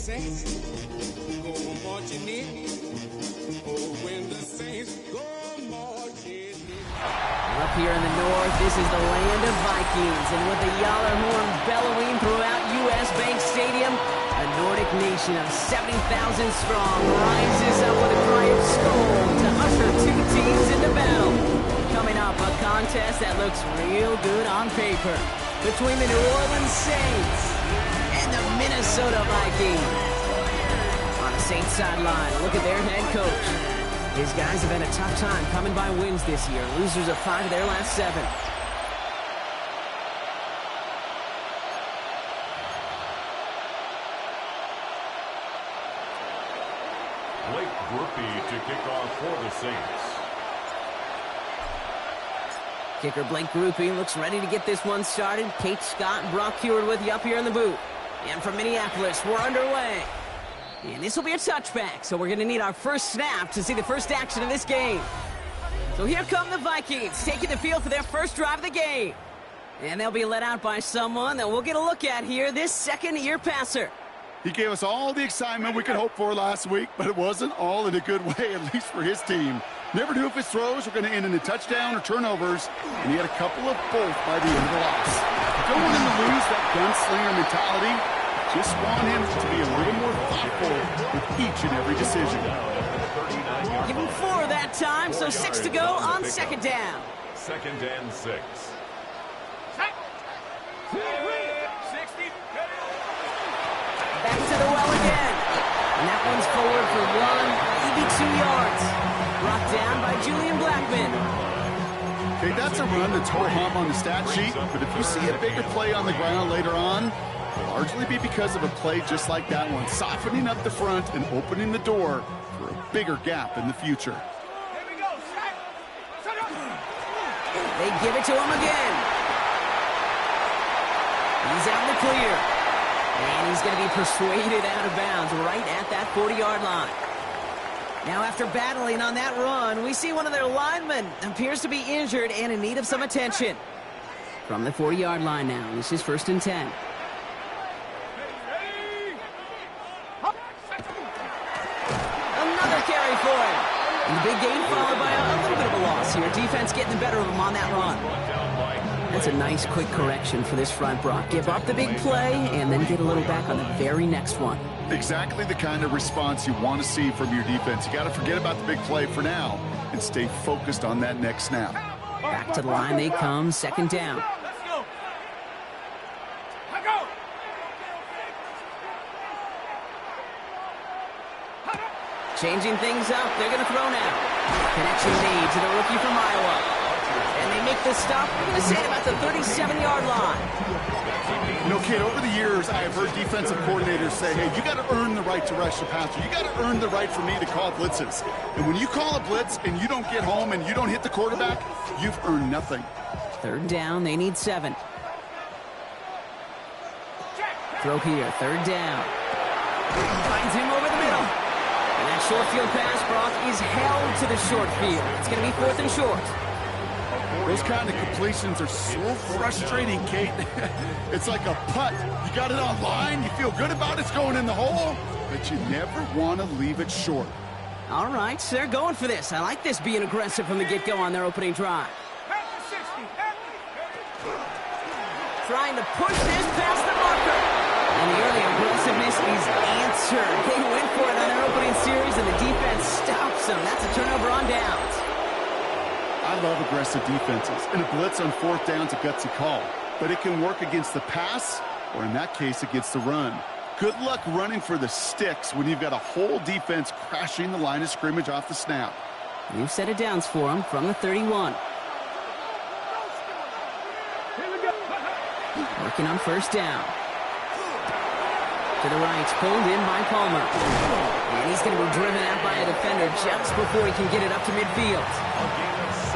saints go marching in. Oh, when the saints go marching in. Up here in the north, this is the land of Vikings, and with the Yaller horn bellowing throughout U.S. Bank Stadium, a Nordic nation of 70,000 strong rises up with a cry of Skål to usher two teams into battle. Coming up, a contest that looks real good on paper between the New Orleans Saints and the Minnesota Vikings. On the Saints sideline, look at their head coach. His guys have had a tough time coming by wins this year. Losers of 5 of their last 7. Blake Grupe to kick off for the Saints. Kicker Blake Grupe looks ready to get this one started. Kate Scott and Brock Heward with you up here in the booth. And from Minneapolis, we're underway. And this will be a touchback, so we're going to need our first snap to see the first action of this game. So here come the Vikings, taking the field for their first drive of the game. And they'll be led out by someone that we'll get a look at here, this second-year passer. He gave us all the excitement we could hope for last week, but it wasn't all in a good way, at least for his team. Never knew if his throws were going to end in a touchdown or turnovers, and he had a couple of both by the end of the loss. Don't want him to lose that gunslinger mentality. Just want him to be a little more thoughtful with each and every decision. Give him 4 that time, so 6 to go on second down. 2nd and 6. Back to the well again. And that one's forward for 1, maybe 2 yards. Brought down by Julian Blackman. Okay, that's a run that's ho-hum on the stat sheet, but if you see a bigger play on the ground later on, it'll largely be because of a play just like that one, softening up the front and opening the door for a bigger gap in the future. They give it to him again. He's out in the clear. And he's going to be persuaded out of bounds right at that 40-yard line. Now, after battling on that run, we see one of their linemen appears to be injured and in need of some attention. From the 40-yard line now, this is 1st and 10. Another carry for him. And the big gain followed by a little bit of a loss here. Defense getting the better of him on that run. That's a nice quick correction for this front, Brock. Give up the big play and then get a little back on the very next one. Exactly the kind of response you want to see from your defense. You got to forget about the big play for now and stay focused on that next snap. Back to the line they come, 2nd down. Changing things up, they're going to throw now. Connection made to the rookie from Iowa. And they make the stop, we're going to say, about the 37-yard line. You know, kid, over the years, I have heard defensive coordinators say, hey, you got to earn the right to rush the passer. You got to earn the right for me to call blitzes. And when you call a blitz and you don't get home and you don't hit the quarterback, you've earned nothing. 3rd down, they need 7. Throw here, 3rd down. Finds him over the middle. And that short field pass, Brock, is held to the short field. It's going to be 4th and short. Those kind of completions are so frustrating, Kate. It's like a putt. You got it on line, you feel good about it's going in the hole, but you never want to leave it short. All right, so they're going for this. I like this being aggressive from the get-go on their opening drive. Trying to push this past the marker. And the early aggressiveness is answered. They went for it on their opening series, and the defense stops them. That's a turnover on downs. I love aggressive defenses, and a blitz on 4th down is a gutsy call. But it can work against the pass, or in that case, against the run. Good luck running for the sticks when you've got a whole defense crashing the line of scrimmage off the snap. You've set it downs for him from the 31. Working on 1st down. To the right, pulled in by Palmer. And he's going to be driven out by a defender just before he can get it up to midfield.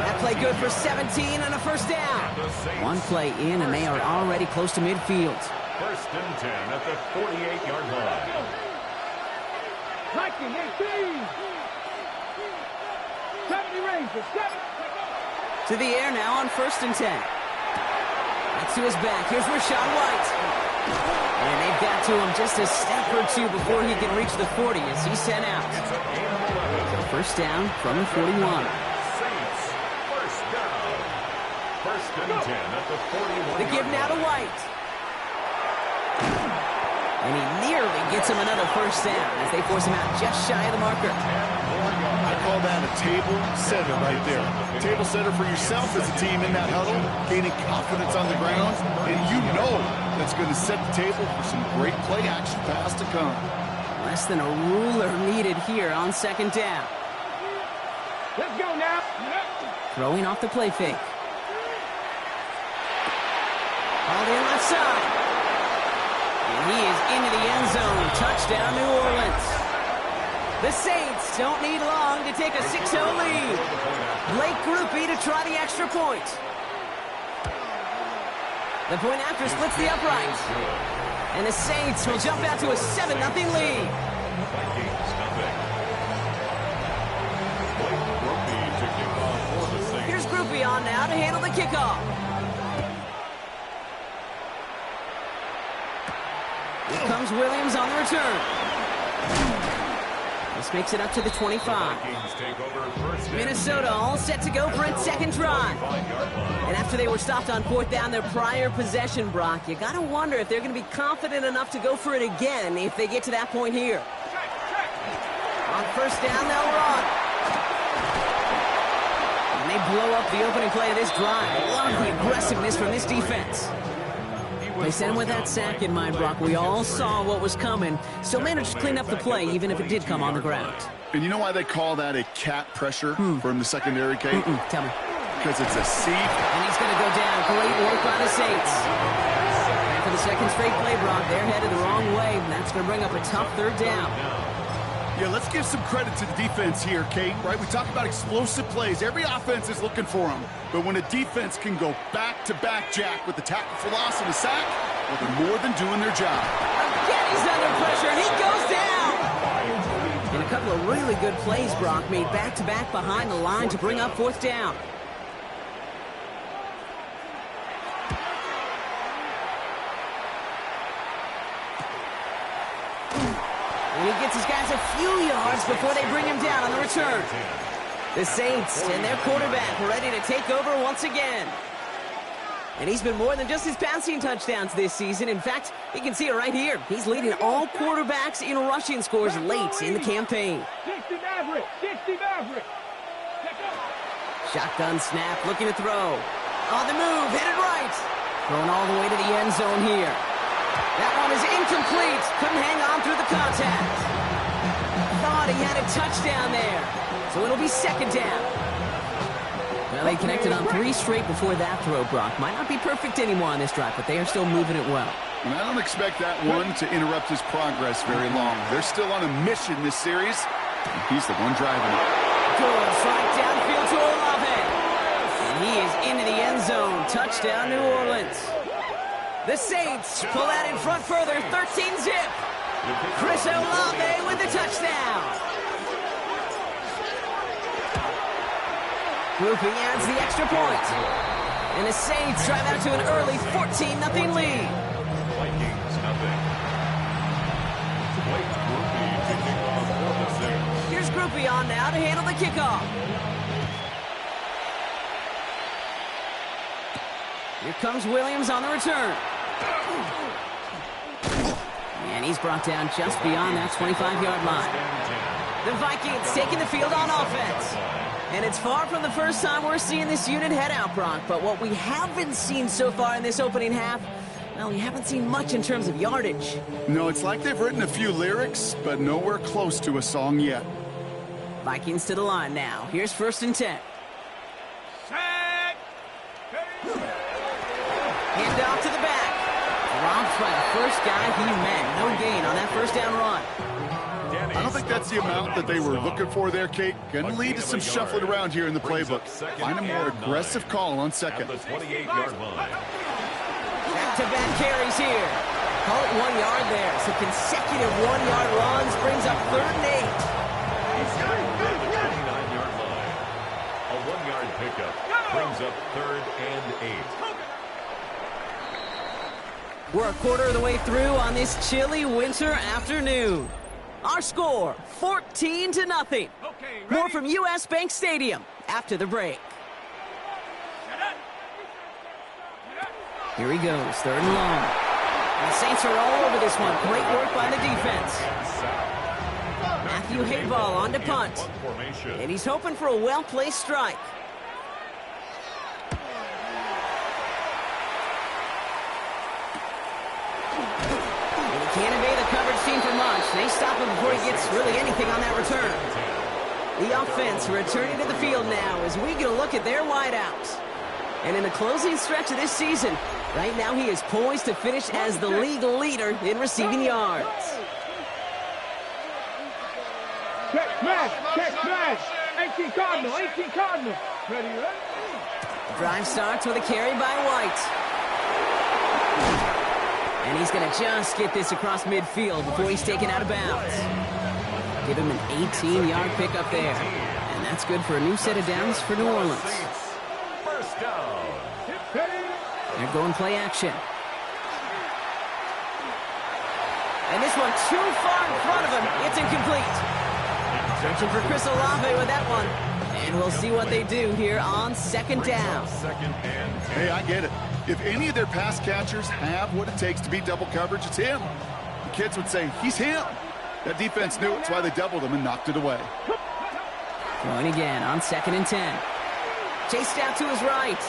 That play good for 17 and a 1st down. One play in, and they are already close to midfield. 1st and 10 at the 48-yard line. To the air now on 1st and 10. That's to his back. Here's Rachaad White. And they've got to him just a step or two before he can reach the 40 as he's sent out. So first down from the 41. Saints, first down. First and 10 at the 41. The give now to White. And he nearly gets him another first down as they force him out just shy of the marker. I call that a table setter right there. Table setter for yourself as a team in that huddle, gaining confidence on the ground, and you know that's going to set the table for some great play action pass to come. Less than a ruler needed here on second down. Let's go now. Throwing off the play fake. All in left side. And he is into the end zone. Touchdown, New Orleans. The Saints don't need long to take a 6-0 lead. Blake Groupie to try the extra point. The point after splits the upright. And the Saints will jump out to a 7-0 lead. Vikings, nothing. Blake Groupie to kick off for the Saints. Here's Groupie on now to handle the kickoff. Here comes Williams on the return. This makes it up to the 25. Vikings take over first and Minnesota all set to go for its second drive. 5-yard line. And after they were stopped on fourth down their prior possession, Brock, you got to wonder if they're going to be confident enough to go for it again if they get to that point here. On first down, they'll run. And they blow up the opening play of this drive. I love the aggressiveness from this defense. They sent him with that sack in mind, Brock. We all saw what was coming. Still managed to clean up the play, even if it did come on the ground. And you know why they call that a cat pressure from the secondary, Kate? Tell me. Because it's a seat. And he's going to go down. Great work by the Saints. And for the second straight play, Brock, they're headed the wrong way. And that's going to bring up a tough third down. Yeah, let's give some credit to the defense here, Kate, right? We talk about explosive plays. Every offense is looking for them. But when a defense can go back-to-back, Jack, with the tackle for loss and a sack, well, they're more than doing their job. Again, he's under pressure, and he goes down. And a couple of really good plays, Brock, made back-to-back behind the line to bring up fourth down. And he gets his guys a few yards before they bring him down on the return. The Saints and their quarterback ready to take over once again. And he's been more than just his passing touchdowns this season. In fact, you can see it right here. He's leading all quarterbacks in rushing scores late in the campaign. 60 Maverick. 60 Maverick. Shotgun snap, looking to throw. On the move, headed right. Thrown all the way to the end zone here. That one is incomplete. Couldn't hang on through the contact. Thought he had a touchdown there. So it'll be second down. Well, they connected on 3 straight before that throw, Brock. Might not be perfect anymore on this drive, but they are still moving it well. And I don't expect that one to interrupt his progress very long. They're still on a mission this series, and he's the one driving it. Good strike downfield to Olave. And he is into the end zone. Touchdown, New Orleans. The Saints pull out in front further, 13-zip. Chris Olave with the touchdown. Grouping adds the extra point. And the Saints drive out to an early 14-0 lead. Vikings, nothing. Blake Groupie to kick off for the Saints. Here's Groupie on now to handle the kickoff. Here comes Williams on the return. And he's brought down just beyond that 25-yard line. The Vikings taking the field on offense. And it's far from the first time we're seeing this unit head out, Brock. But what we haven't seen so far in this opening half, well, we haven't seen much in terms of yardage. No, it's like they've written a few lyrics, but nowhere close to a song yet. Vikings to the line now. Here's first and 10. Hand off to the back. Dropped by the first guy he met. No gain on that first down run. I don't think that's the amount that they were looking for there, Kate. Going to lead to some shuffling around here in the playbook. Find a more aggressive call on second. At the 28-yard line. Back-to-back carries here. Call it 1 yard there. So consecutive 1-yard runs brings up third and 8. At the 29-yard line. A 1-yard pickup brings up third and 8. We're a quarter of the way through on this chilly winter afternoon. Our score, 14-0. More from U.S. Bank Stadium after the break. Here he goes, 3rd and long. And the Saints are all over this one. Great work by the defense. Matthew Hayball on to punt. And he's hoping for a well-placed strike. Can't evade the coverage team for much. They stop him before he gets really anything on that return. The offense returning to the field now as we get a look at their wideouts. And in the closing stretch of this season, right now he is poised to finish as the league leader in receiving yards. Check smash. 18 Cardinal. Ready? The drive starts with a carry by White. And he's going to just get this across midfield before he's taken out of bounds. Give him an 18-yard pickup there. And that's good for a new set of downs for New Orleans. First down. They're going play action. And this one too far in front of him. It's incomplete. Searching for Chris Olave with that one. And we'll see what they do here on 2nd down. Hey, I get it. If any of their pass catchers have what it takes to beat double coverage, it's him. The kids would say, he's him. That defense knew it, that's why they doubled him and knocked it away. Going again on 2nd and 10. Chased out to his right.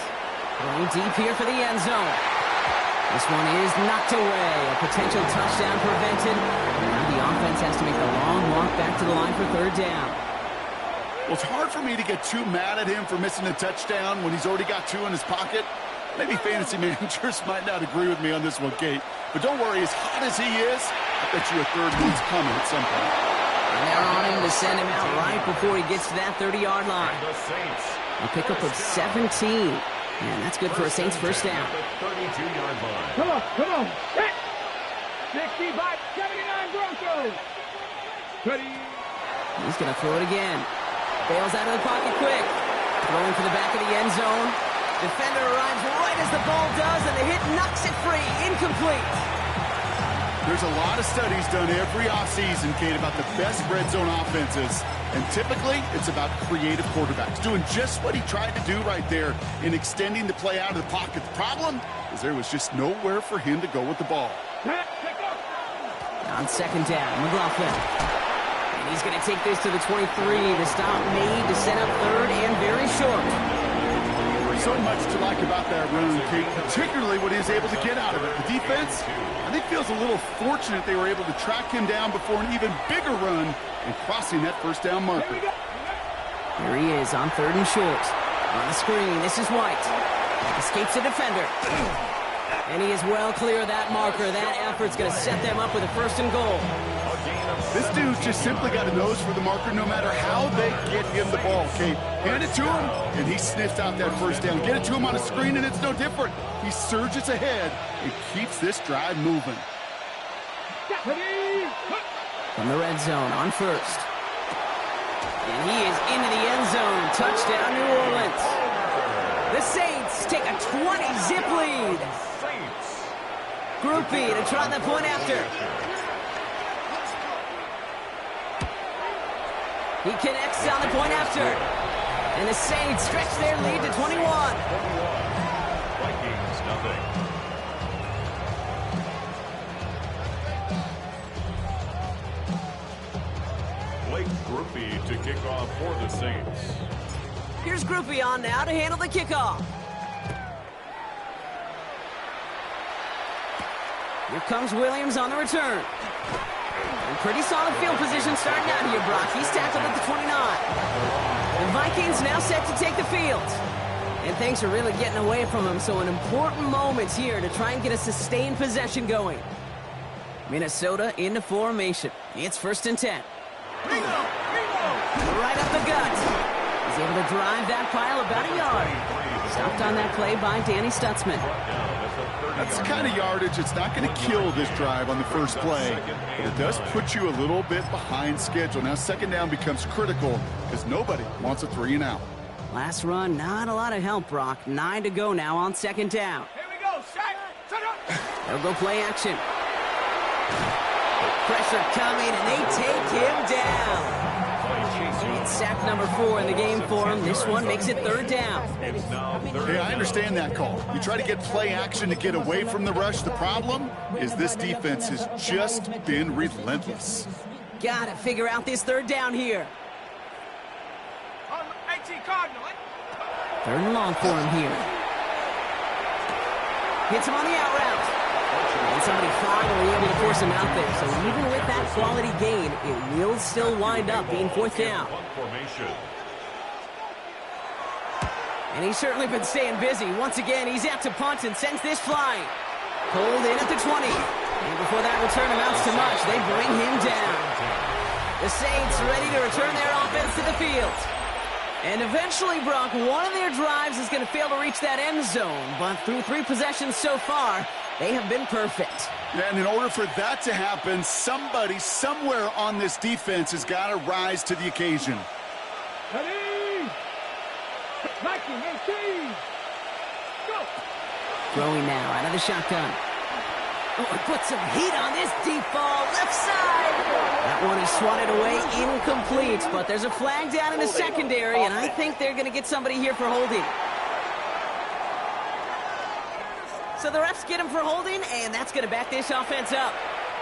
Going deep here for the end zone. This one is knocked away. A potential touchdown prevented. Now the offense has to make a long walk back to the line for 3rd down. Well, it's hard for me to get too mad at him for missing a touchdown when he's already got 2 in his pocket. Maybe fantasy managers might not agree with me on this one, Kate. But don't worry, as hot as he is, I bet you a 3rd one's coming at some point. And they're on him to send him out right before he gets to that 30-yard line. A pickup of 17. And that's good for a Saints first down. Come on. 65, 79 Broncos. Ready? He's going to throw it again. Bails out of the pocket quick. Throwing for the back of the end zone. Defender arrives right as the ball does, and the hit knocks it free. Incomplete. There's a lot of studies done every offseason, Kate, about the best red zone offenses. And typically, it's about creative quarterbacks doing just what he tried to do right there in extending the play out of the pocket. The problem is there was just nowhere for him to go with the ball. On 2nd down, McLaughlin. And he's going to take this to the 23. The stop made to set up 3rd and very short. So much to like about that run, Kate, particularly what he was able to get out of it. The defense, I think, feels a little fortunate they were able to track him down before an even bigger run and crossing that first down marker. Here he is on 3rd and short. On the screen, this is White. Escapes the defender. And he is well clear of that marker. That effort's going to set them up with a 1st and goal. This dude's just simply got a nose for the marker no matter how they get him the ball, Kate. Hand it to him, and he sniffs out that first down. Get it to him on a screen, and it's no different. He surges ahead and keeps this drive moving. From the red zone on 1st. And he is into the end zone. Touchdown, New Orleans. The Saints take a 20-zip lead. Groupie to try the point after. He connects on the point after. And the Saints stretch their lead to 21. Vikings, nothing. Blake Groupie to kick off for the Saints. Here's Groupie on now to handle the kickoff. Here comes Williams on the return. And pretty solid field position starting out here, Brock. He's tackled at the 29. The Vikings now set to take the field. And things are really getting away from him, so an important moment here to try and get a sustained possession going. Minnesota into formation. It's 1st and 10. Right up the gut. He's able to drive that pile about a yard. Stopped on that play by Danny Stutzman. That's the kind of yardage that's not going to kill this drive on the first play, but it does put you a little bit behind schedule. Now 2nd down becomes critical because nobody wants a 3 and out. Last run, not a lot of help, Brock. 9 to go now on 2nd down. Here we go, set up. They'll go play action. Pressure coming, and they take him down. It's sack number 4 in the game for him. This one makes it 3rd down. Hey, I understand that call. You try to get play action to get away from the rush. The problem is this defense has just been relentless. Got to figure out this 3rd down here. 3rd and long for him here. Hits him on the out route. And somebody finally able to force him out there. So even with that quality gain, it will still wind up being 4th down. And he's certainly been staying busy. Once again, he's out to punt and sends this flying. Pulled in at the 20. And before that return amounts to much, they bring him down. The Saints ready to return their offense to the field. And eventually, Brock, one of their drives is going to fail to reach that end zone. But through 3 possessions so far, they have been perfect. Yeah, and in order for that to happen, somebody somewhere on this defense has got to rise to the occasion. Ready? Viking 18. Go. Throwing now out of the shotgun. Oh, put some heat on this deep ball, left side. That one is swatted away, incomplete. But there's a flag down in the secondary, and I think they're going to get somebody here for holding. So the refs get him for holding, and that's going to back this offense up.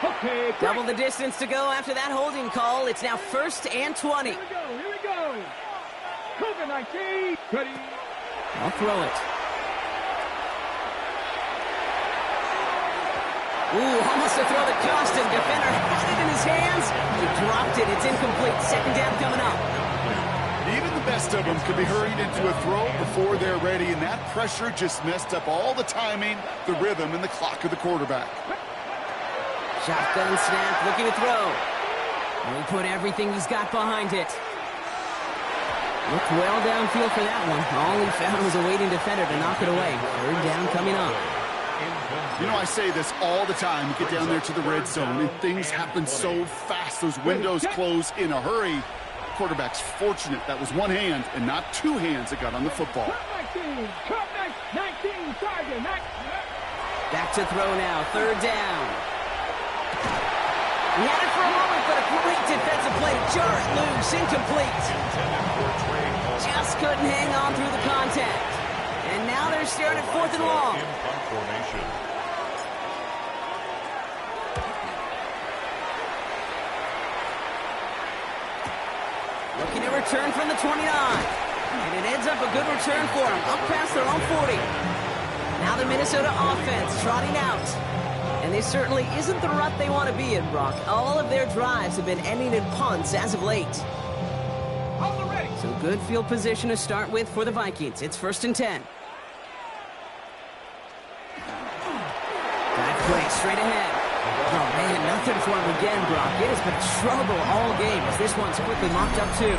Okay. Double the distance to go after that holding call. It's now 1st and 20. Here we go. COVID-19. Ready. I'll throw it. Ooh, almost a throw that cost him. Defender had it in his hands. He dropped it. It's incomplete. 2nd down coming up. Even the best of them could be hurried into a throw before they're ready, and that pressure just messed up all the timing, the rhythm, and the clock of the quarterback. Shotgun snap, looking to throw. And he put everything he's got behind it. Looked well downfield for that one. All he found was a waiting defender to knock it away. 3rd down coming up. You know, I say this all the time. You get down there to the red zone, and things happen so fast. Those windows close in a hurry. Quarterback's fortunate that was one hand and not 2 hands that got on the football. 19, target. Back to throw now, 3rd down. He had it for a moment, but a great defensive play to jar it loose, incomplete. Just couldn't hang on through the contact. And now they're staring at 4th and long. Looking to return from the 29. And it ends up a good return for them, up past their own 40. Now the Minnesota offense trotting out. And this certainly isn't the rut they want to be in, Brock. All of their drives have been ending in punts as of late. So good field position to start with for the Vikings. It's 1st and 10. Dive play straight ahead. Oh, man, nothing for him again, Brock. It has been trouble all game as this one's quickly mopped up, too.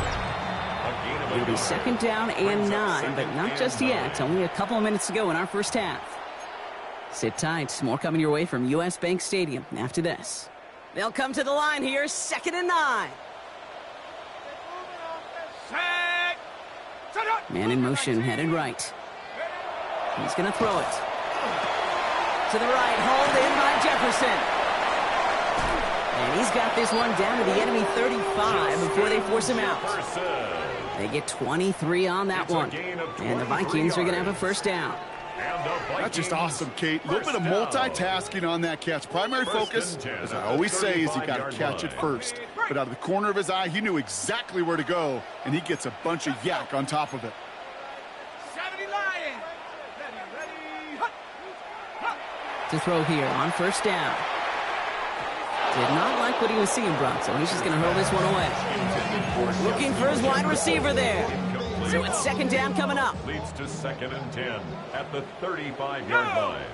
It'll be 2nd down and 9, but not just yet. Only a couple of minutes to go in our first half. Sit tight. More coming your way from U.S. Bank Stadium after this. They'll come to the line here, 2nd and 9. Man in motion, headed right. He's going to throw it. To the right, hauled in by Jefferson. And he's got this one down to the enemy 35 before they force him out. They get 23 on that one. And the Vikings are going to have a 1st down. That's just awesome, Kate. A little bit of multitasking on that catch. Primary focus, as I always say, is you got to catch it first. But out of the corner of his eye, he knew exactly where to go, and he gets a bunch of yak on top of it. To throw here on 1st down. Did not like what he was seeing, Brock, so he's just going to hurl this one away. Looking for his wide receiver there. So it's 2nd down coming up. Leads to 2nd and 10 at the 35-yard line.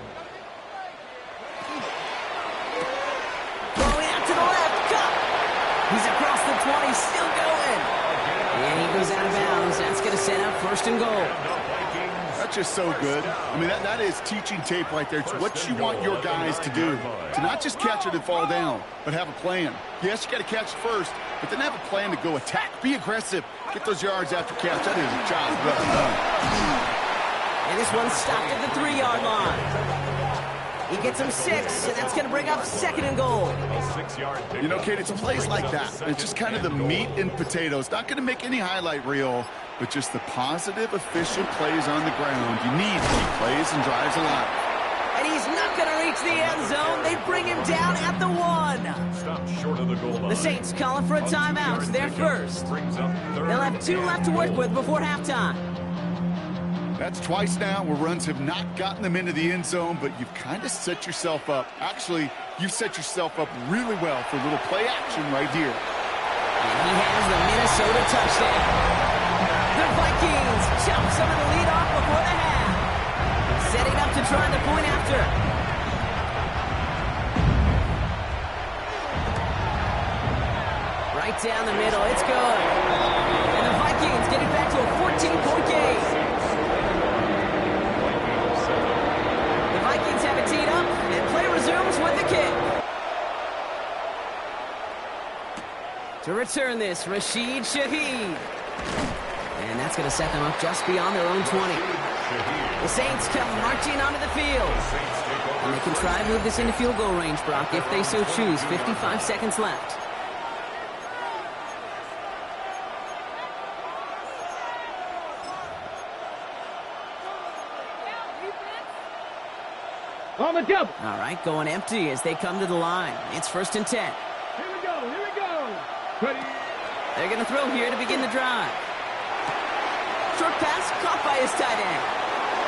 Throwing out to the left. Cup. He's across the 20, still going. And he goes out of bounds. That's going to set up 1st and goal. That's just so good. I mean, that is teaching tape right there. It's what you want your guys to do. To not just catch it and fall down, but have a plan. Yes, you got to catch it first, but then have a plan to go attack. Be aggressive. Get those yards after catch. That is a job well done. And this one's stopped at the 3-yard line. He gets him 6, and that's going to bring up 2nd and goal. A 6-yard pickup. You know, Kate, it's plays like that. It's just kind of the meat and potatoes. Not going to make any highlight reel, but just the positive, efficient plays on the ground. You need to keep plays and drives alive. And he's not going to reach the end zone. They bring him down at the 1. Stopped short of the goal line. The Saints calling for a timeout. Their first. Brings up third. They'll have 2 left to work with before halftime. That's twice now where runs have not gotten them into the end zone, but you've kind of set yourself up. Actually, you've set yourself up really well for a little play action right here. And he has the Minnesota touchdown. The Vikings chop some of the lead off before the half. Setting up to try the point after. Right down the middle. It's good. And the Vikings get it back to a 14-point game. The Vikings have it teed up, and play resumes with the kick. To return this, Rashid Shaheed. And that's going to set them up just beyond their own 20. The Saints come marching onto the field. And they can try and move this into field goal range, Brock, if they so choose. 55 seconds left. On the double. All right, going empty as they come to the line. It's 1st and 10. Here we go. Here we go. Ready. They're going to throw here to begin the drive. Short pass caught by his tight end.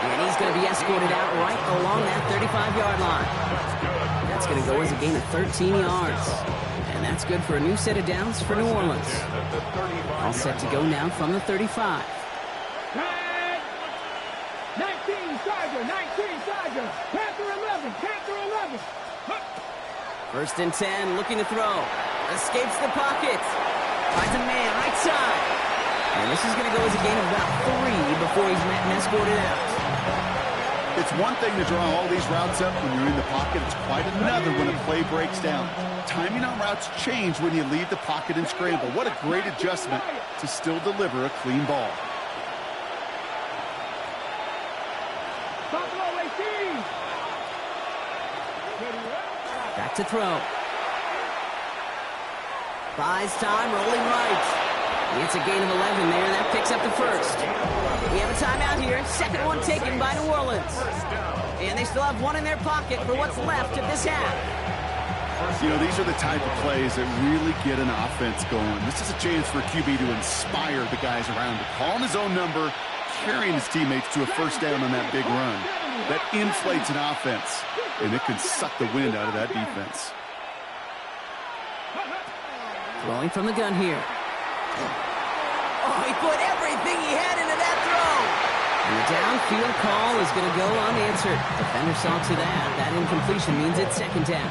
And he's going to be escorted out right along that 35-yard line. That's going to go as a gain of 13 yards. And that's good for a new set of downs for New Orleans. All set to go now from the 35. 19 Charger, 19 Charger. Panther 11, Panther 11. 1st and 10, looking to throw. Escapes the pocket. Finds a man right side. And this is going to go as a gain of about 3 before he's met and escorted out. It's one thing to draw all these routes up when you're in the pocket. It's quite another when a play breaks down. Timing on routes change when you leave the pocket and scramble. What a great adjustment to still deliver a clean ball. Back to throw. Buys time, rolling right. It's a gain of 11 there. That picks up the first. We have a timeout here. 2nd one taken by New Orleans. And they still have 1 in their pocket for what's left of this half. You know, these are the type of plays that really get an offense going. This is a chance for a QB to inspire the guys around him. Calling his own number, carrying his teammates to a 1st down on that big run. That inflates an offense, and it can suck the wind out of that defense. Throwing from the gun here. Oh, he put everything he had into that throw. And the downfield call is going to go unanswered. Defender saw to that. That incompletion means it's 2nd down.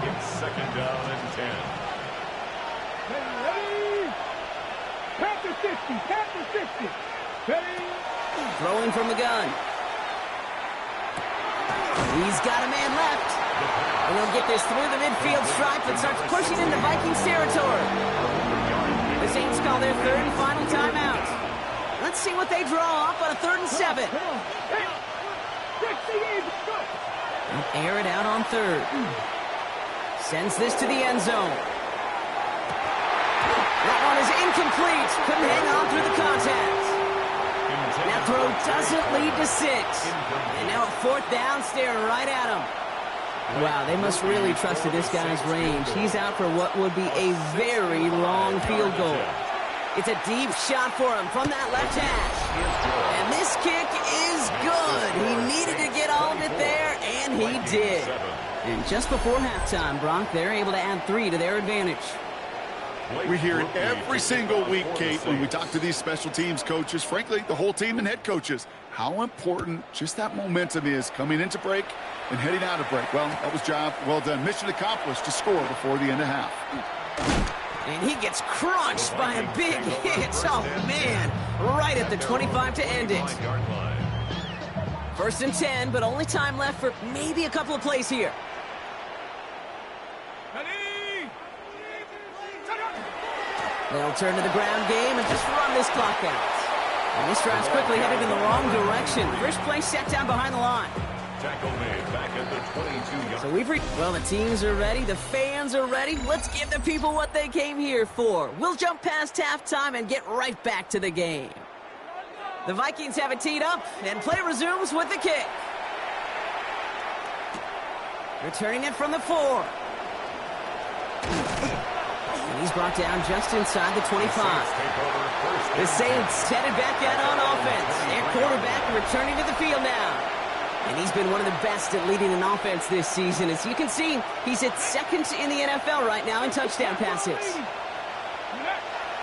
It's 2nd down and 10. Ready. Panther 50, Panther 50. Ready. Throwing from the gun. He's got a man left. And he'll get this through the midfield stripe and starts pushing into Vikings territory. The Saints call their 3rd and final timeout. Let's see what they draw up on a 3rd and 7. They'll air it out on 3rd. Sends this to the end zone. That one is incomplete. Couldn't hang on through the contact. That throw doesn't lead to 6. And now a 4th down, staring right at him. Wow, they must really trust in this guy's range. He's out for what would be a very long field goal. It's a deep shot for him from that left hash. And this kick is good. He needed to get all of it there, and he did. And just before halftime, Brock, they're able to add 3 to their advantage. We hear it every single week, Kate, when we talk to these special teams coaches, frankly, the whole team and head coaches, how important just that momentum is coming into break and heading out of break. Well, that was job well done. Mission accomplished to score before the end of half. And he gets crunched by a big hit. Oh, man. Right at the 25 to end it. 1st and 10, but only time left for maybe a couple of plays here. They'll turn to the ground game and just run this clock out. And this drive's quickly headed in the wrong direction. First play set down behind the line. tackle made back at the 22-yard. So well, the teams are ready, the fans are ready. Let's give the people what they came here for. We'll jump past halftime and get right back to the game. The Vikings have it teed up, and play resumes with the kick. Returning it from the 4. And he's brought down just inside the 25. The Saints headed back out on offense. Their quarterback returning to the field now. And he's been one of the best at leading an offense this season. As you can see, he's at second in the NFL right now in touchdown passes.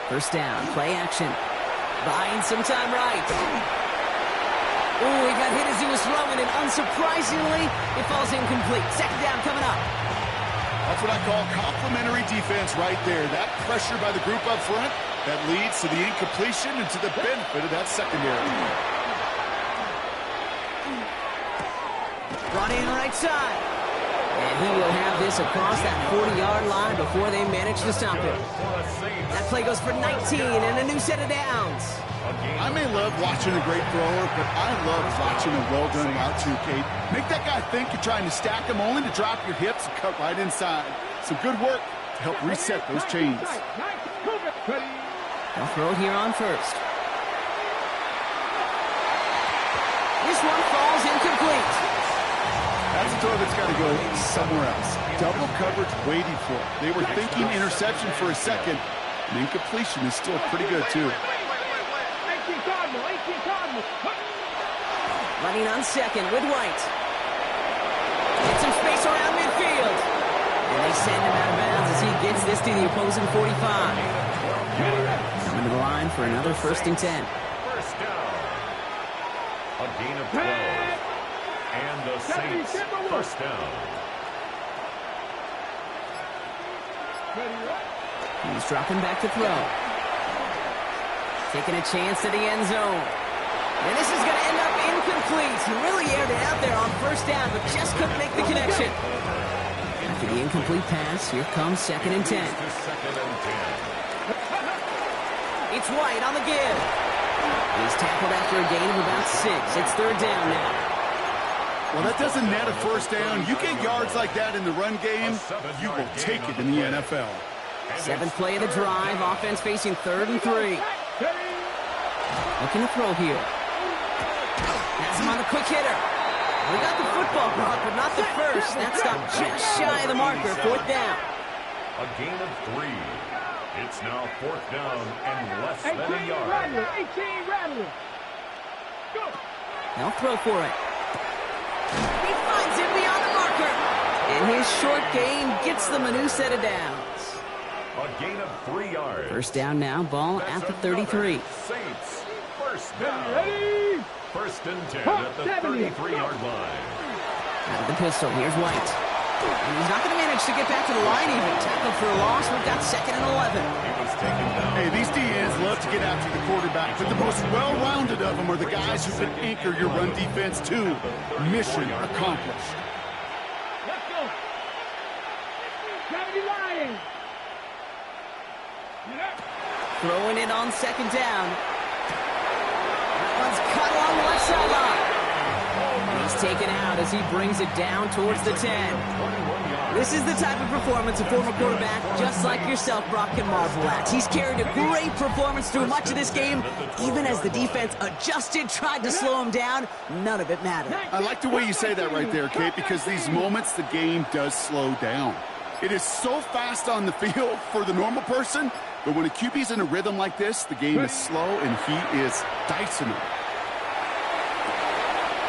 First down, play action. Buying some time right. Ooh, he got hit as he was throwing, and unsurprisingly, it falls incomplete. Second down coming up. That's what I call complimentary defense right there. That pressure by the group up front, that leads to the incompletion and to the benefit of that secondary. Brought in right side. And he will have this across that 40-yard line before they manage to stop him. That play goes for 19 and a new set of downs. I may love watching a great thrower, but I love watching a well-done route too, Kate. Make that guy think you're trying to stack him only to drop your hips and cut right inside. Some good work to help reset those chains. They'll throw it here on first. This one falls incomplete. That's a throw that's got to go somewhere else. Double coverage waiting for it. They were thinking interception for a second, and incompletion is still pretty good too. Running on second with White. Get some space around midfield. And they send him out of bounds as he gets this to the opposing 45. Coming to the line for another 1st and 10. First down. A gain of 12. And the Saints first down. He's dropping back to throw. Taking a chance to the end zone. And this is going to end up incomplete. He really aired it out there on first down, but just couldn't make the connection. After the incomplete pass, here comes 2nd and 10. It's White on the give. He's tackled after a gain of about 6. It's 3rd down now. Well, that doesn't net a first down. You get yards like that in the run game, you will take it in the NFL. 7th play of the drive. Offense facing 3rd and 3. Looking to throw here. Has him on the quick hitter. We got the football, Brock, but not the first. That stopped just shy of the marker. 4th down. A gain of 3. It's now 4th down and less than a yard. 18 Rattler. Go. They'll throw for it. He finds him beyond the marker. And his short gain gets them a new set of downs. A gain of 3 yards. First down now, ball at the 33. Saints, first down. Ready? 1st and 10 at the 33-yard line. Out of the pistol, here's White. And he's not going to manage to get back to the line even. Tackled for a loss, we've got 2nd and 11. He was taken down. Hey, these DNs love to get after the quarterback, but the most well-rounded of them are the guys who can anchor your run defense too. Mission accomplished. Let's go. 70 Lions. Throwing it on 2nd down. That one's cut along the left sideline. He's taken out as he brings it down towards the 10. This is the type of performance a former quarterback just like yourself, Brock, can marvel at. He's carried a great performance through much of this game. Even as the defense adjusted, tried to slow him down, none of it mattered. I like the way you say that right there, Kate, because these moments the game does slow down. It is so fast on the field for the normal person, but when a QB's in a rhythm like this, the game is slow and he is dicing it.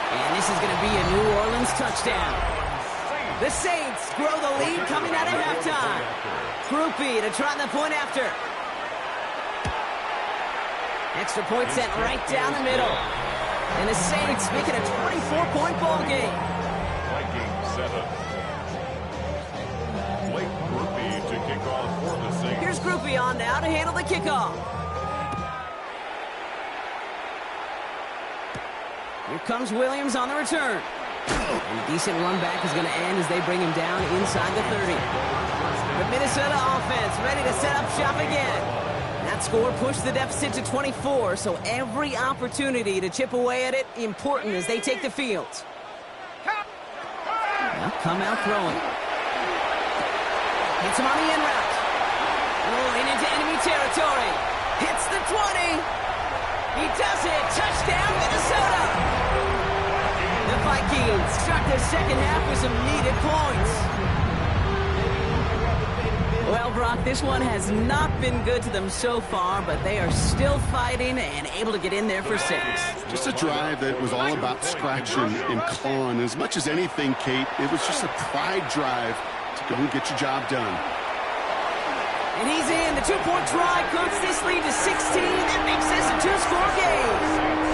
And this is going to be a New Orleans touchdown. The Saints grow the lead coming out of halftime. Groupie to try the point after. Extra point sent right down the middle. And the Saints make it a 24-point ball game. Vikings 7. Blake Groupie to kick off for the Saints. Here's Groupie on now to handle the kickoff. Here comes Williams on the return. And a decent run back is going to end as they bring him down inside the 30. The Minnesota offense ready to set up shop again. That score pushed the deficit to 24, so every opportunity to chip away at it important as they take the field. They'll come out throwing. Hits him on the in route. Rolling into enemy territory. Hits the 20. He does it. Touchdown, Minnesota. The Vikings start their second half with some needed points. Well, Brock, this one has not been good to them so far, but they are still fighting and able to get in there for 6. Just a drive that was all about scratching and clawing. As much as anything, Kate, it was just a pride drive to go and get your job done. And he's in. The 2-point try cuts this lead to 16. That makes this a 2-score game.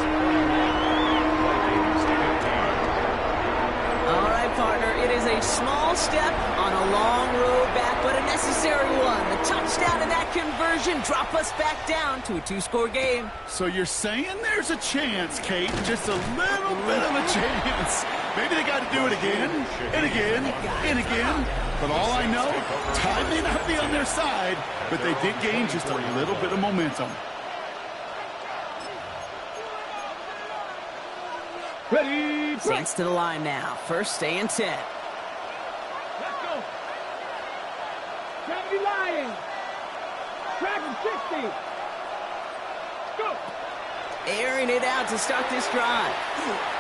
All right, partner. It is a small step on a long road back, but a necessary one. The touchdown and that conversion drop us back down to a 2-score game. So you're saying there's a chance, Kate, just a little bit of a chance. Maybe they got to do it again, and again, and again. But all I know, time may not be on their side, but they did gain just a little bit of momentum. Ready, Saints to the line now. First and 10. let's go. Travity Lions. Tracking 60. Go. Airing it out to start this drive.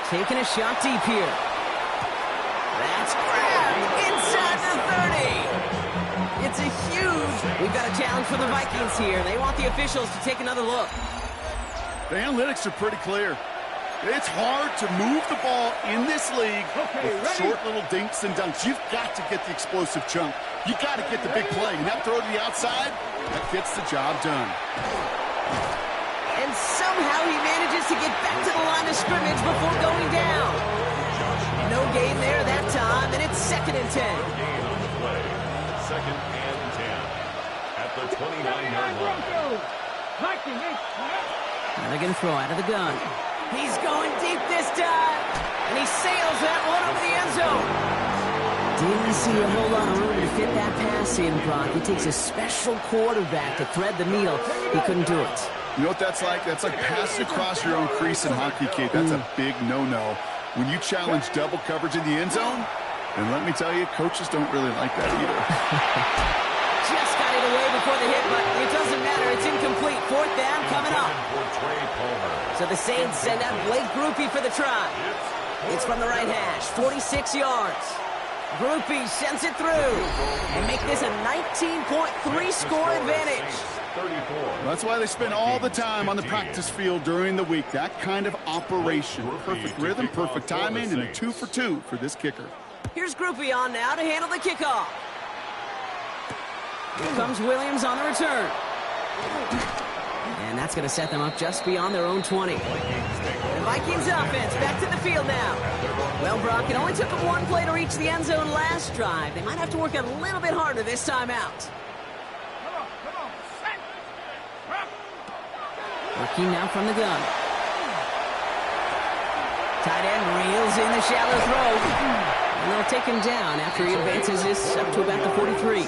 Taking a shot deep here. That's grabbed inside the 30. It's a huge... We've got a challenge for the Vikings here. They want the officials to take another look. The analytics are pretty clear. It's hard to move the ball in this league with short little dinks and dunks. You've got to get the explosive chunk. You got to get the big play. And that throw to the outside, that gets the job done. And somehow he manages to get back to the line of scrimmage before going down. No gain there that time, and it's 2nd and 10. Gain on the play. 2nd and 10 at the 29-yard line. Viking, Now they're going to throw out of the gun. He's going deep this time, and he sails that one over the end zone. Didn't see a whole lot of room to fit that pass in, Brock. It takes a special quarterback to thread the needle. He couldn't do it. You know what that's like? That's like passing across your own crease in hockey, Kate. That's a big no-no. When you challenge double coverage in the end zone, and let me tell you, coaches don't really like that either. Just got it away before the hit, but it doesn't matter. It's incomplete. 4th down coming up. So the Saints send out Blake Groupie for the try. It's from the right hash, 46 yards. Groupie sends it through and make this a 19.3 score advantage. That's why they spend all the time on the practice field during the week. That kind of operation. Perfect rhythm, perfect timing, and a 2 for 2 for this kicker. Here's Groupie on now to handle the kickoff. Here comes Williams on the return. And that's going to set them up just beyond their own 20. The Vikings offense back to the field now. Well, Brock, it only took them one play to reach the end zone last drive. They might have to work a little bit harder this time out. Working now from the gun. Tight end reels in the shallow throw. And they'll take him down after he advances this up to about the 43.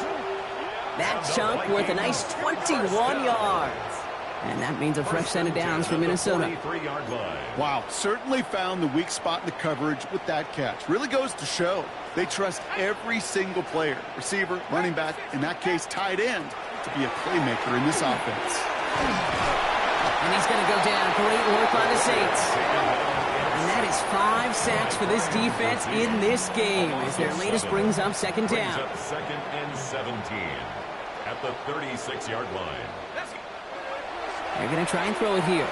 That chunk worth a nice 21 yards. And that means a fresh set of downs for Minnesota. Wow, certainly found the weak spot in the coverage with that catch. Really goes to show they trust every single player, receiver, running back, in that case tight end, to be a playmaker in this offense. And he's going to go down. Great work by the Saints. And that is 5 sacks for this defense in this game as their latest brings up 2nd down. 2nd and 17 at the 36-yard line. They're going to try and throw it here.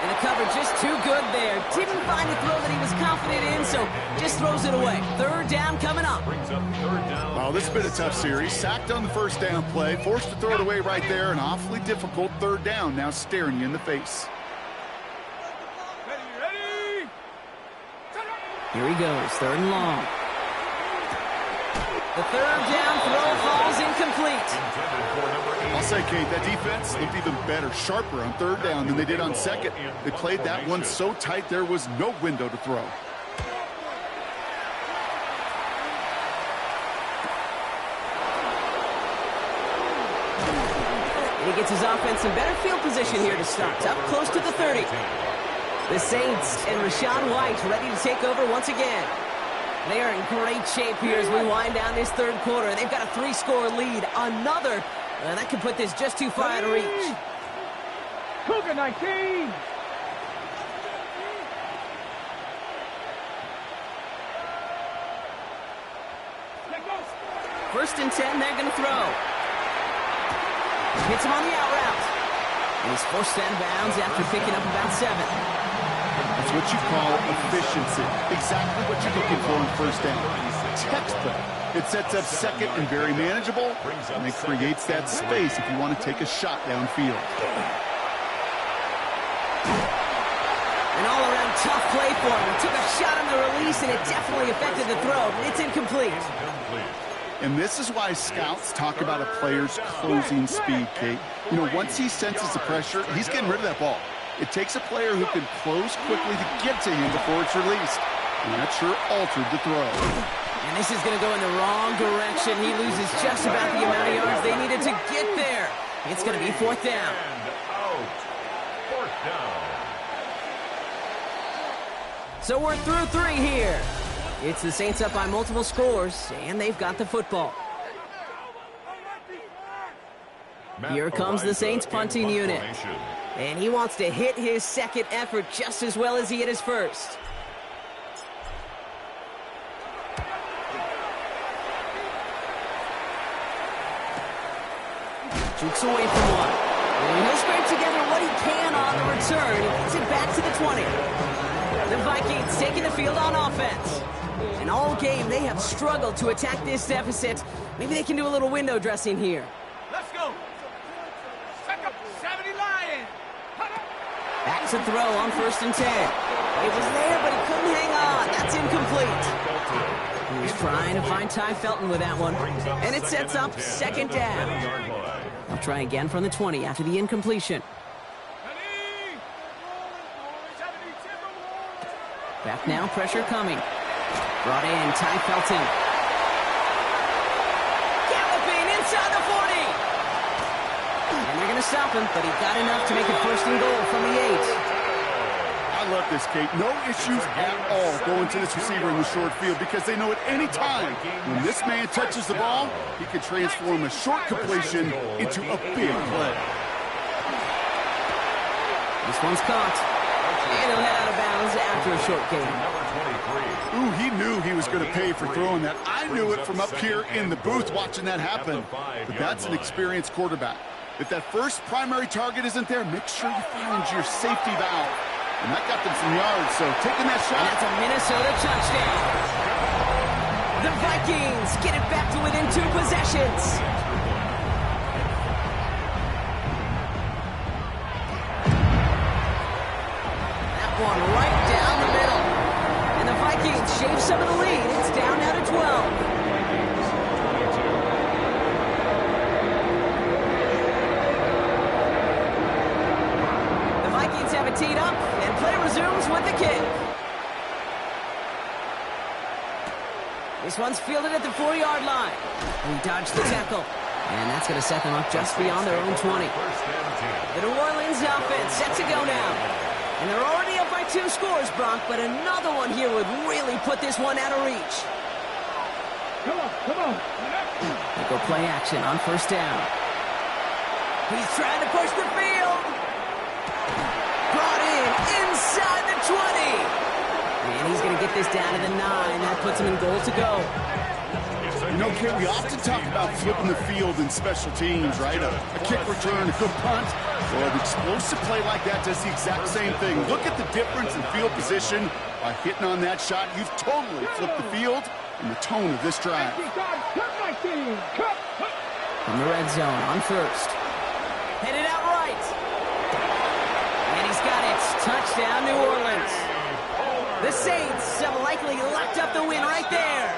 And the cover just too good there. Didn't find a throw that he was confident in, so just throws it away. 3rd down coming up. Well, this has been a tough series. Sacked on the 1st down play. Forced to throw it away right there. An awfully difficult 3rd down now staring you in the face. ready. Here he goes. 3rd and long. The 3rd down throw falls incomplete. I'll say, Kate, that defense looked even better, sharper on 3rd down than they did on 2nd. They played that one so tight there was no window to throw. And he gets his offense in better field position here to start. Up close to the 30. The Saints and Rashawn White ready to take over once again. They are in great shape here as we wind down this third quarter. They've got a 3-score lead. Another, that could put this just too far out of reach. Cougar 19. First and 10, they're going to throw. Hits him on the out route. And he's forced out of bounds after picking up about 7. That's what you call efficiency. Exactly what you're looking for on first down. Textbook. It sets up second and very manageable, and it creates that space if you want to take a shot downfield. An all-around tough play for him. He took a shot on the release, and it definitely affected the throw. It's incomplete. And this is why scouts talk about a player's closing speed, Kate. You know, once he senses the pressure, he's getting rid of that ball. It takes a player who can close quickly to get to him before it's released. And that sure altered the throw. And this is going to go in the wrong direction. He loses just about the amount of yards they needed to get there. It's going to be 4th down. Out. 4th down. So we're through 3 here. It's the Saints up by multiple scores, and they've got the football. Here comes the Saints punting unit. And he wants to hit his second effort just as well as he hit his first. Jukes away from one. And he'll scrape together what he can on the return. He gets it back to the 20. The Vikings taking the field on offense. And all game, they have struggled to attack this deficit. Maybe they can do a little window dressing here. Let's go. Check up 70 Lions. Back to throw on 1st and 10. It was there, but he couldn't hang on. That's incomplete. He was trying to find Ty Felton with that one. And it sets up 2nd down. They'll try again from the 20 after the incompletion. Back now, pressure coming. Brought in, Ty Felton. Galloping inside the 40. And they're going to stop him, but he got enough to make it 1st and goal from the 8. I love this, Kate. No issues at all going to this receiver in the short field because they know at any time when this man touches the ball, he can transform a short completion into a big play. This one's caught. And he'll head out of bounds after a short gain. Ooh, he knew he was going to pay for throwing that. I knew it from up here in the booth watching that happen. But that's an experienced quarterback. If that first primary target isn't there, make sure you find your safety valve. And that got them some yards, so taking that shot. And that's a Minnesota touchdown. The Vikings get it back to within 2 possessions. That one right down the middle. And the Vikings shave some of the lead. It's down now to 12. Have it teed up, and play resumes with the kick. This one's fielded at the 4-yard line. And he dodged the tackle. And that's going to set them up just beyond their own 20. The New Orleans offense set to go now. And they're already up by 2 scores, Brock, but another one here would really put this one out of reach. Come on, come on. They go play action on 1st down. He's trying to push the field. Brought in inside the 20. And he's going to get this down to the 9. That puts him in goal to go. You know, Kate, we often talk about flipping the field in special teams, right? A kick return, a good punt. Well, an explosive play like that does the exact same thing. Look at the difference in field position. By hitting on that shot, you've totally flipped the field and the tone of this drive. From the red zone on 1st. Headed out right. And he's got it. Touchdown, New Orleans. The Saints have likely locked up the win right there.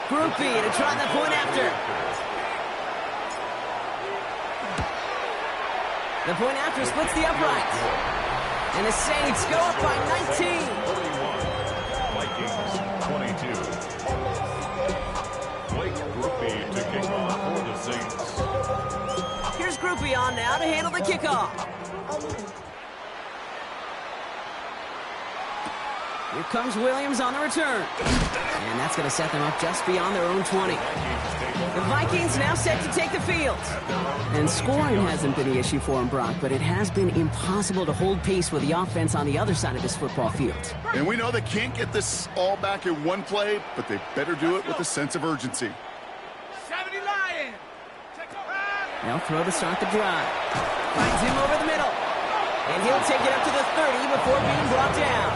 Groupie to try the point after. The point after splits the uprights. And the Saints go up by 19. Vikings 22. Blake Groupie to kick off for the Saints. Here's Groupie on now to handle the kickoff. Here comes Williams on the return. And that's going to set them up just beyond their own 20. The Vikings now set to take the field. And scoring hasn't been the issue for them, Brock, but it has been impossible to hold pace with the offense on the other side of this football field. And we know they can't get this all back in one play, but they better do it with a sense of urgency. 70 Lions. They'll throw to start the drive. Finds him over the middle. And he'll take it up to the 30 before being brought down.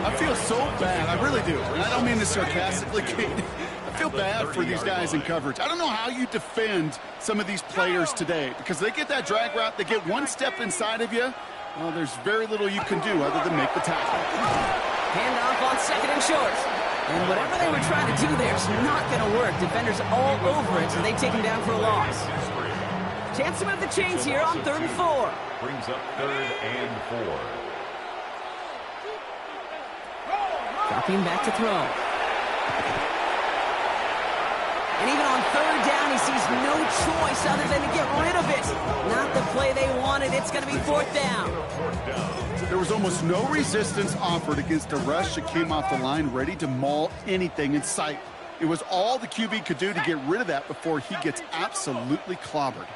I feel so bad. I really do. And I don't mean this sarcastically, Kate. I feel bad for these guys in coverage. I don't know how you defend some of these players today because they get that drag route, they get one step inside of you. Well, there's very little you can do other than make the tackle. Handoff on second and short. And whatever they were trying to do there is not going to work. Defenders all over it, so they take him down for a loss. Chance to move the chains here on 3rd and 4. Brings up 3rd and 4. Dropping back to throw. And even on 3rd down, he sees no choice other than to get rid of it. Not the play they wanted. It's going to be 4th down. There was almost no resistance offered against a rush that came off the line ready to maul anything in sight. It was all the QB could do to get rid of that before he gets absolutely clobbered.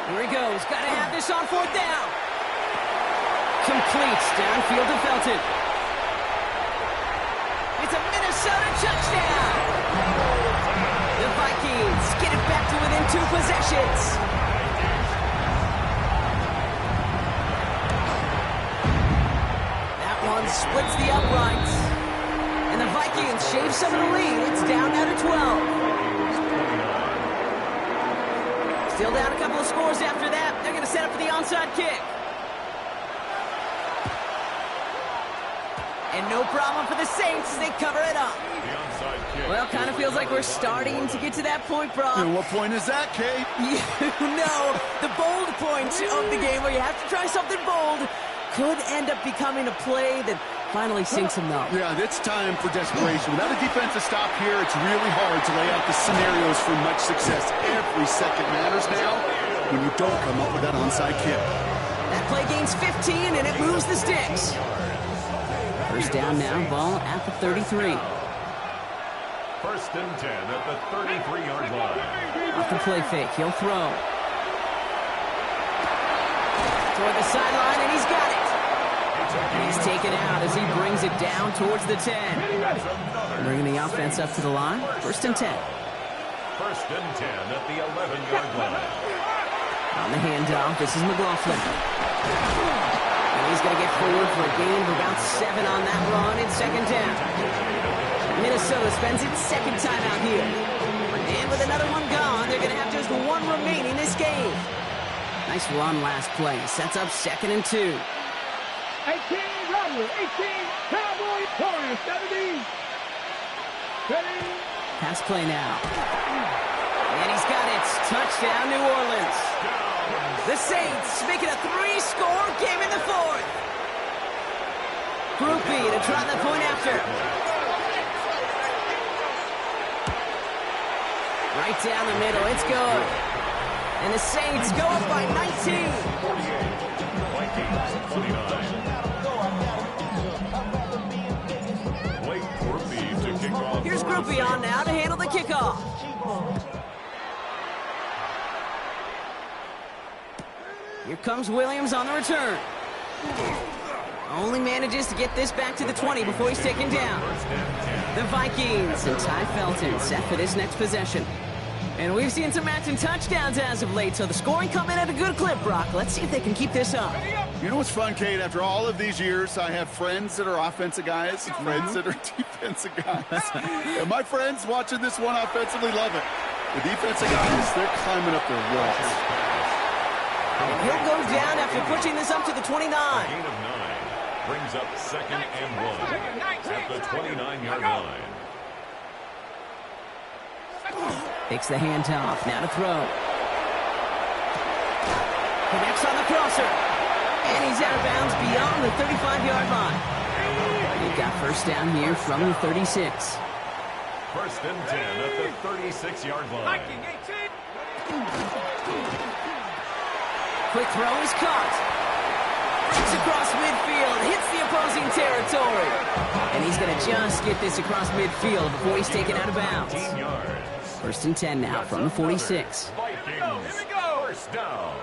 Here he goes. Got to have this on 4th down. Completes downfield to Felton. It's a Minnesota touchdown. The Vikings get it back to within 2 possessions. That one splits the uprights. And the Vikings shave some of the lead. It's down now to 12. Still down a couple of scores after that. They're going to set up for the onside kick. And no problem for the Saints. They cover it up. Well, kind of feels like we're starting to get to that point, Brock. And what point is that, Kate? You know, the bold point of the game where you have to try something bold could end up becoming a play that finally sinks them up. Yeah, it's time for desperation. Without a defensive stop here, it's really hard to lay out the scenarios for much success. Every second matters now when you don't come up with that onside kick. That play gains 15, and it moves the sticks. First down now, ball at the 33. 1st and 10 at the 33-yard line. Off the play fake, he'll throw. Toward the sideline, and he's got it. He's taken out as he brings it down towards the 10. Bringing the offense up to the line. 1st and 10. 1st and 10 at the 11-yard line. On the handoff, this is McLaughlin. And he's going to get forward for a gain of about 7 on that run in 2nd down. Minnesota spends its 2nd time out here. And with another one gone, they're going to have just 1 remaining this game. Nice run last play. Sets up 2nd and 2. 18 Cowboys, 18 Cowboys, 17. Ready? Pass play now. And he's got it. Touchdown, New Orleans. The Saints make it a 3-score game in the 4th. Groupie to try the point after. Right down the middle. It's good. And the Saints go up by 19. 48, Vikings 29. Blake Groupie to kick off. Here's Groupie on now to handle the kickoff. Here comes Williams on the return. Only manages to get this back to the 20 before he's taken down. The Vikings and Ty Felton set for this next possession. And we've seen some matching touchdowns as of late, so the scoring coming at a good clip, Brock. Let's see if they can keep this up. You know what's fun, Kate? After all of these years, I have friends that are offensive guys and friends that are defensive guys. And my friends watching this one offensively love it. The defensive guys, they're climbing up their walls. And he'll go down after pushing this up to the 29. Gain of 9 brings up 2nd and 1 at the 29-yard line. Takes the handoff, now to throw. Connects on the crosser. And he's out of bounds beyond the 35-yard line. He got 1st down here from the 36. 1st and 10 at the 36-yard line. Quick throw is caught. It's across midfield, hits the opposing territory. And he's going to just get this across midfield before he's taken out of bounds. 15 yards. First and 10 now from the 46. Vikings, first down.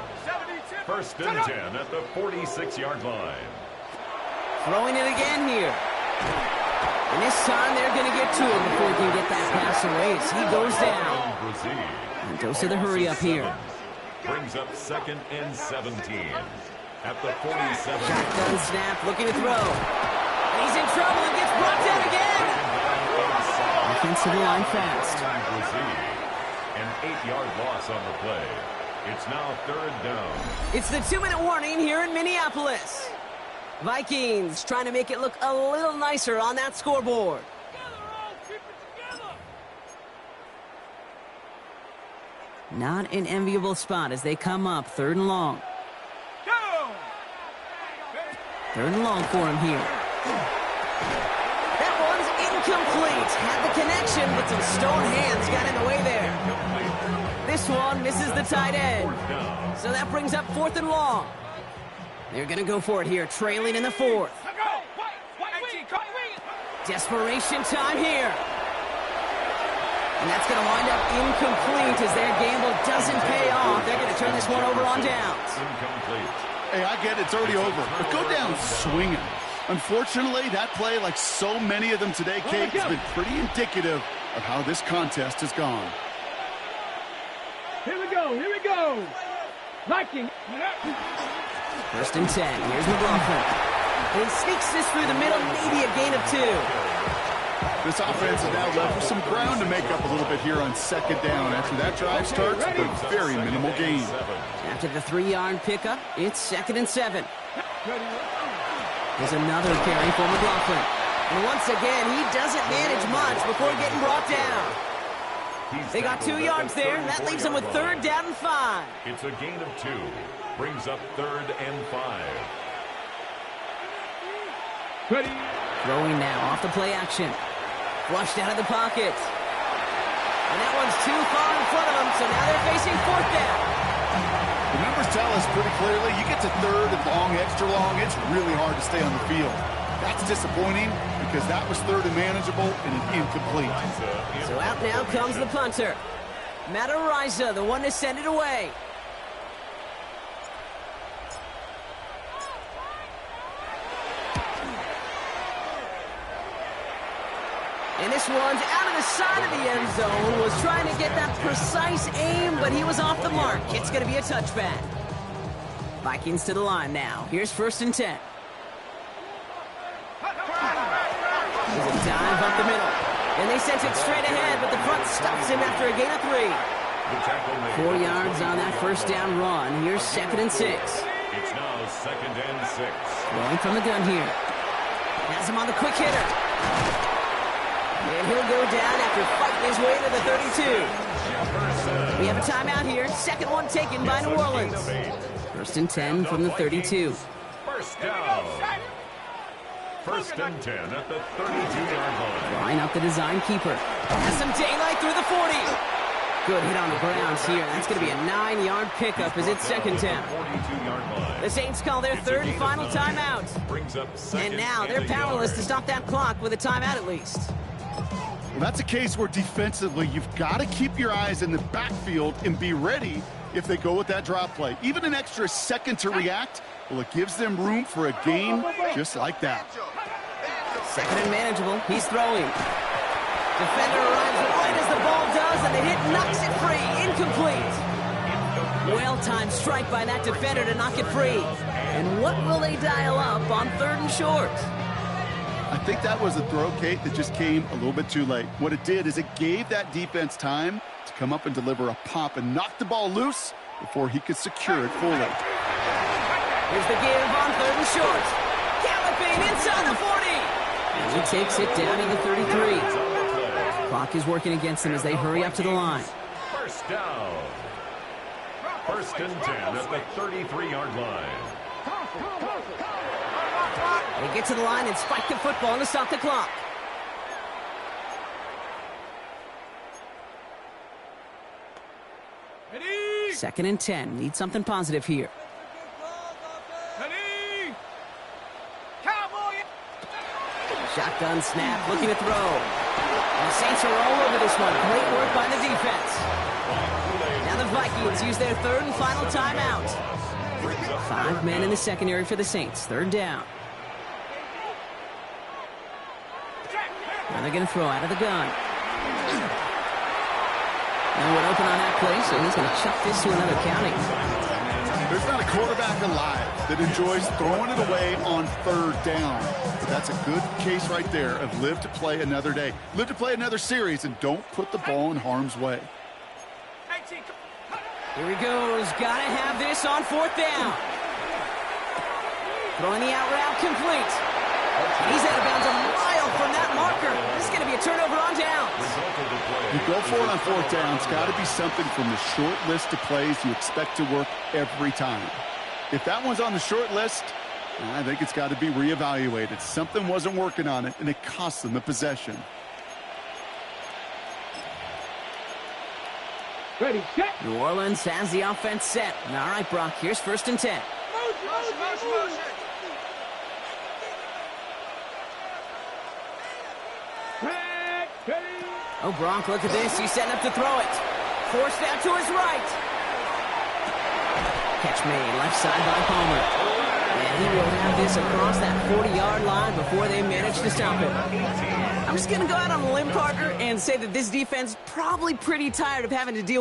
First and 10 at the 46-yard line. Throwing it again here. And this time they're going to get to him before he can get that pass away as he goes down. And goes to the hurry up here. Brings up second and 17 at the 47. Shotgun snap, looking to throw. And he's in trouble and gets brought down again. Offense to the line fast. An 8-yard loss on the play. It's now third down. It's the 2-minute warning here in Minneapolis. Vikings trying to make it look a little nicer on that scoreboard. Not an enviable spot as they come up third and long. Third and long for him here. That one's incomplete. Had the connection, but some stone hands got in the way there. This one misses the tight end. So that brings up fourth and long. They're going to go for it here, trailing in the fourth. Desperation time here. And that's going to wind up incomplete as their gamble doesn't pay off. They're going to turn this one over on downs. Incomplete. Hey, I get it, it's already over, but go down swinging. Unfortunately, that play, like so many of them today, Kate, has been pretty indicative of how this contest has gone. Here we go. Viking. First and 10. Here's McLaughlin. And he sneaks this through the middle, maybe a gain of 2. This offense is now left with some ground to make up a little bit here on second down after that drive starts with a very minimal gain. After the 3-yard pickup, it's second and 7. There's another carry for McLaughlin. And once again, he doesn't manage much before getting brought down. They got 2 yards there, and that leaves them with third down and 5. It's a gain of 2. Brings up third and 5. Throwing now off the play action. Flushed out of the pocket. And that one's too far in front of them, so now they're facing fourth down. The numbers tell us pretty clearly, you get to third and long, extra long, it's really hard to stay on the field. That's disappointing because that was third and manageable and an incomplete. So out now comes the punter. Matt Ariza, the one to send it away. And this one's out of the side of the end zone. Was trying to get that precise aim, but he was off the mark. It's going to be a touchback. Vikings to the line now. Here's first and 10. There's a dive up the middle. And they sent it straight ahead, but the front stops him after a gain of 3. 4 yards on that first down run. Here's second and 6. It's now second and 6. Going from the gun here. Has him on the quick hitter. And he'll go down after fighting his way to the 32. We have a timeout here. Second one taken by New Orleans. First and 10 from the 32. First down. First and 10 at the 32-yard line. Line up the design keeper. Has some daylight through the 40. Good hit on the grounds here. That's going to be a 9-yard pickup as it's second down. 42-yard line. The Saints call their third and final timeout. Brings up second And now they're powerless to stop that clock with a timeout at least. Well, that's a case where defensively you've got to keep your eyes in the backfield and be ready if they go with that drop play. Even an extra second to react, well, it gives them room for a gain just like that. Second and manageable. He's throwing. Defender arrives right as the ball does, and the hit knocks it free. Incomplete. Well-timed strike by that defender to knock it free. And what will they dial up on third and short? I think that was a throw, Kate, that just came a little bit too late. What it did is it gave that defense time to come up and deliver a pop and knock the ball loose before he could secure it fully. Here's the give on third and short. Galloping inside the 40. And he takes it down to the 33. Clock is working against them as they hurry up to the line. First down. First and 10 at the 33-yard line. They get to the line and spike the football to stop the clock. Second and 10. Need something positive here. Shotgun snap, looking to throw. And the Saints are all over this one. Great work by the defense. Now the Vikings use their third and final timeout. 5 men in the secondary for the Saints. Third down. Now they're going to throw out of the gun. No one open on that play, so he's going to chuck this to another county. There's not a quarterback alive that enjoys throwing it away on third down. But that's a good case right there of live to play another day. Live to play another series, and don't put the ball in harm's way. Here he goes. Got to have this on fourth down. Throwing the out route complete. He's out of bounds a mile from that marker. This is going to be a turnover on downs. You go for it on fourth down. It's got to be something from the short list of plays you expect to work every time. If that one's on the short list, I think it's got to be reevaluated. Something wasn't working on it, and it cost them the possession. Ready, set. New Orleans has the offense set. All right, Brock, here's 1st and 10. Motion. Oh, Brock, look at this. He's setting up to throw it. Forced out to his right. Catch made, left side by Palmer. And he will have this across that 40-yard line before they manage to stop him. I'm just going to go out on a limb, Parker, and say that this defense probably pretty tired of having to deal with